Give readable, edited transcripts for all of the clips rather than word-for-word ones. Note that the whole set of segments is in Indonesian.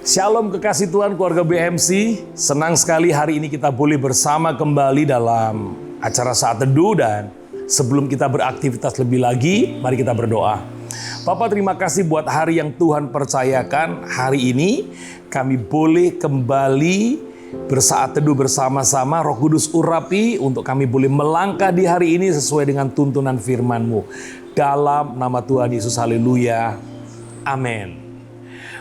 Shalom kekasih Tuhan keluarga BMC. Senang sekali hari ini kita boleh bersama kembali dalam acara Saat Teduh. Dan sebelum kita beraktivitas lebih lagi, mari kita berdoa. Bapak, terima kasih buat hari yang Tuhan percayakan. Hari ini kami boleh kembali bersaat teduh bersama-sama. Roh Kudus urapi untuk kami boleh melangkah di hari ini sesuai dengan tuntunan firman-Mu. Dalam nama Tuhan Yesus, haleluya. Amin.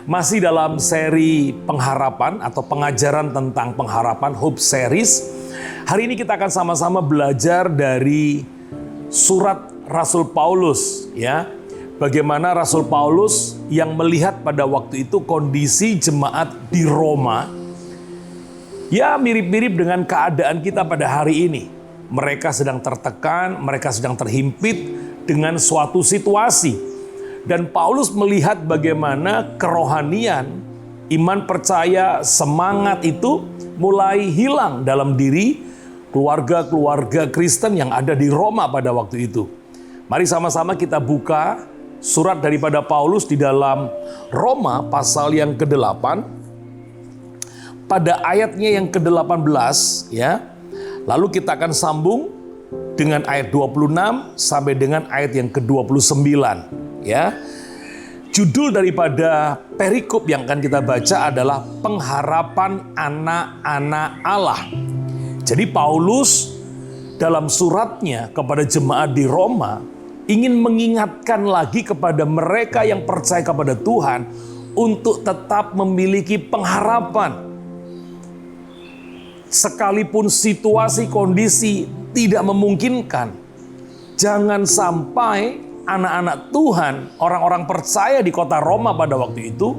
Masih dalam seri pengharapan atau pengajaran tentang pengharapan, Hope Series. Hari ini kita akan sama-sama belajar dari surat Rasul Paulus, ya. Bagaimana Rasul Paulus yang melihat pada waktu itu kondisi jemaat di Roma, ya mirip-mirip dengan keadaan kita pada hari ini. Mereka sedang tertekan, mereka sedang terhimpit dengan suatu situasi. Dan Paulus melihat bagaimana kerohanian, iman percaya, semangat itu mulai hilang dalam diri keluarga-keluarga Kristen yang ada di Roma pada waktu itu. Mari sama-sama kita buka surat daripada Paulus di dalam Roma pasal yang ke-8. Pada ayatnya yang ke-18, ya. Lalu kita akan sambung dengan ayat 26 sampai dengan ayat yang ke-29. Ya, judul daripada perikop yang akan kita baca adalah pengharapan anak-anak Allah. Jadi Paulus dalam suratnya kepada jemaat di Roma ingin mengingatkan lagi kepada mereka yang percaya kepada Tuhan untuk tetap memiliki pengharapan. Sekalipun situasi kondisi tidak memungkinkan, jangan sampai anak-anak Tuhan, orang-orang percaya di kota Roma pada waktu itu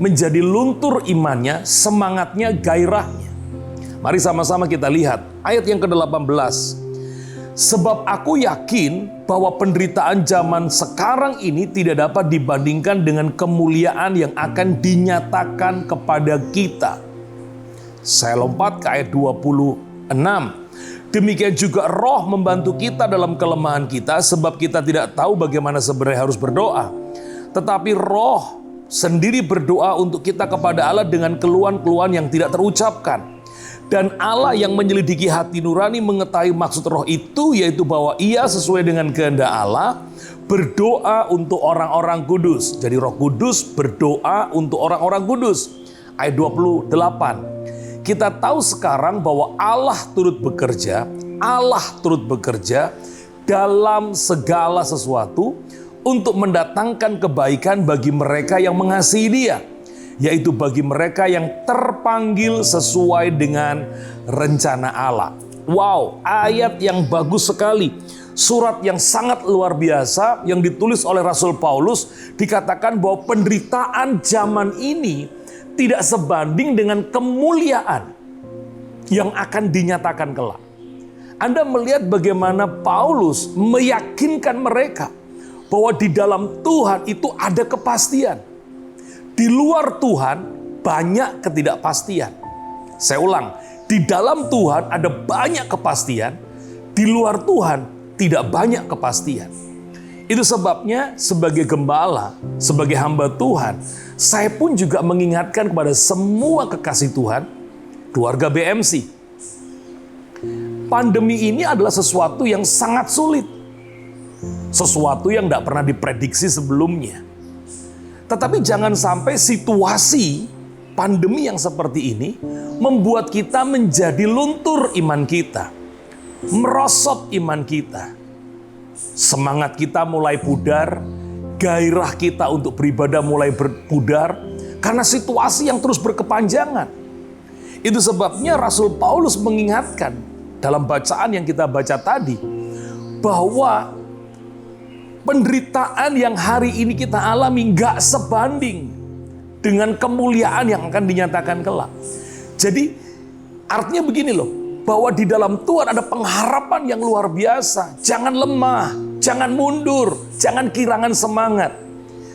menjadi luntur imannya, semangatnya, gairahnya. Mari sama-sama kita lihat ayat yang ke-18. Sebab aku yakin bahwa penderitaan zaman sekarang ini tidak dapat dibandingkan dengan kemuliaan yang akan dinyatakan kepada kita. Saya lompat ke ayat 26. Demikian juga Roh membantu kita dalam kelemahan kita, sebab kita tidak tahu bagaimana sebenarnya harus berdoa. Tetapi Roh sendiri berdoa untuk kita kepada Allah dengan keluhan-keluhan yang tidak terucapkan. Dan Allah yang menyelidiki hati nurani mengetahui maksud Roh itu, yaitu bahwa Ia sesuai dengan kehendak Allah berdoa untuk orang-orang kudus. Jadi Roh Kudus berdoa untuk orang-orang kudus. Ayat 28. Kita tahu sekarang bahwa Allah turut bekerja dalam segala sesuatu untuk mendatangkan kebaikan bagi mereka yang mengasihi Dia, yaitu bagi mereka yang terpanggil sesuai dengan rencana Allah. Wow, ayat yang bagus sekali. Surat yang sangat luar biasa yang ditulis oleh Rasul Paulus, dikatakan bahwa penderitaan zaman ini tidak sebanding dengan kemuliaan yang akan dinyatakan kelak. Anda melihat bagaimana Paulus meyakinkan mereka bahwa di dalam Tuhan itu ada kepastian. Di luar Tuhan banyak ketidakpastian. Saya ulang, di dalam Tuhan ada banyak kepastian, di luar Tuhan tidak banyak kepastian. Itu sebabnya sebagai gembala, sebagai hamba Tuhan, saya pun juga mengingatkan kepada semua kekasih Tuhan, keluarga BMC. Pandemi ini adalah sesuatu yang sangat sulit. Sesuatu yang tidak pernah diprediksi sebelumnya. Tetapi jangan sampai situasi pandemi yang seperti ini membuat kita menjadi luntur iman kita. Merosot iman kita. Semangat kita mulai pudar, gairah kita untuk beribadah mulai berpudar karena situasi yang terus berkepanjangan. Itu sebabnya Rasul Paulus mengingatkan dalam bacaan yang kita baca tadi bahwa penderitaan yang hari ini kita alami gak sebanding dengan kemuliaan yang akan dinyatakan kelak. Jadi artinya begini loh, bahwa di dalam Tuhan ada pengharapan yang luar biasa. Jangan lemah, jangan mundur, jangan kehilangan semangat.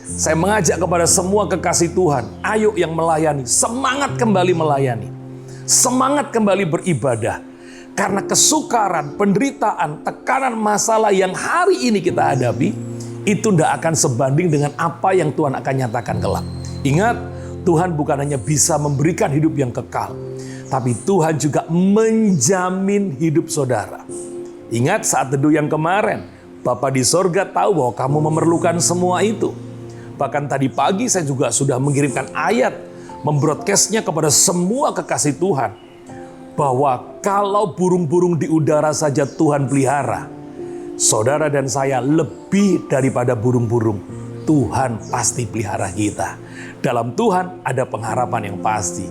Saya mengajak kepada semua kekasih Tuhan, ayo yang melayani, semangat kembali melayani. Semangat kembali beribadah. Karena kesukaran, penderitaan, tekanan, masalah yang hari ini kita hadapi, itu tidak akan sebanding dengan apa yang Tuhan akan nyatakan kelak. Ingat, Tuhan bukan hanya bisa memberikan hidup yang kekal, tapi Tuhan juga menjamin hidup saudara. Ingat saat teduh yang kemarin, Bapa di sorga tahu bahwa kamu memerlukan semua itu. Bahkan tadi pagi saya juga sudah mengirimkan ayat, membroadcastnya kepada semua kekasih Tuhan, bahwa kalau burung-burung di udara saja Tuhan pelihara, saudara dan saya lebih daripada burung-burung. Tuhan pasti pelihara kita. Dalam Tuhan ada pengharapan yang pasti.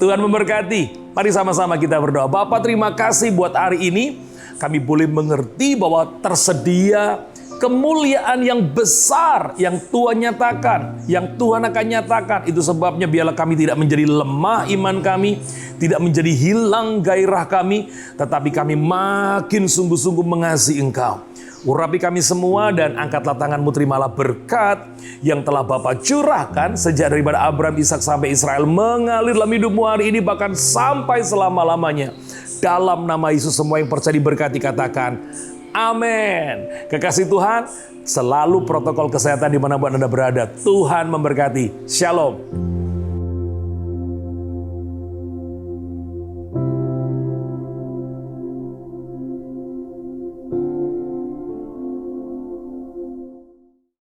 Tuhan memberkati. Mari sama-sama kita berdoa. Bapa, terima kasih buat hari ini. Kami boleh mengerti bahwa tersedia kemuliaan yang besar yang Tuhan nyatakan, yang Tuhan akan nyatakan. Itu sebabnya biarlah kami tidak menjadi lemah iman kami, tidak menjadi hilang gairah kami, tetapi kami makin sungguh-sungguh mengasihi Engkau. Urapi kami semua dan angkatlah tangan-Mu, terimalah berkat yang telah Bapa curahkan sejak daripada Abraham, Ishak sampai Israel mengalir dalam hidup-Mu hari ini bahkan sampai selama-lamanya. Dalam nama Yesus semua yang percaya diberkati katakan amin. Kekasih Tuhan, selalu protokol kesehatan dimanapun Anda berada. Tuhan memberkati. Shalom.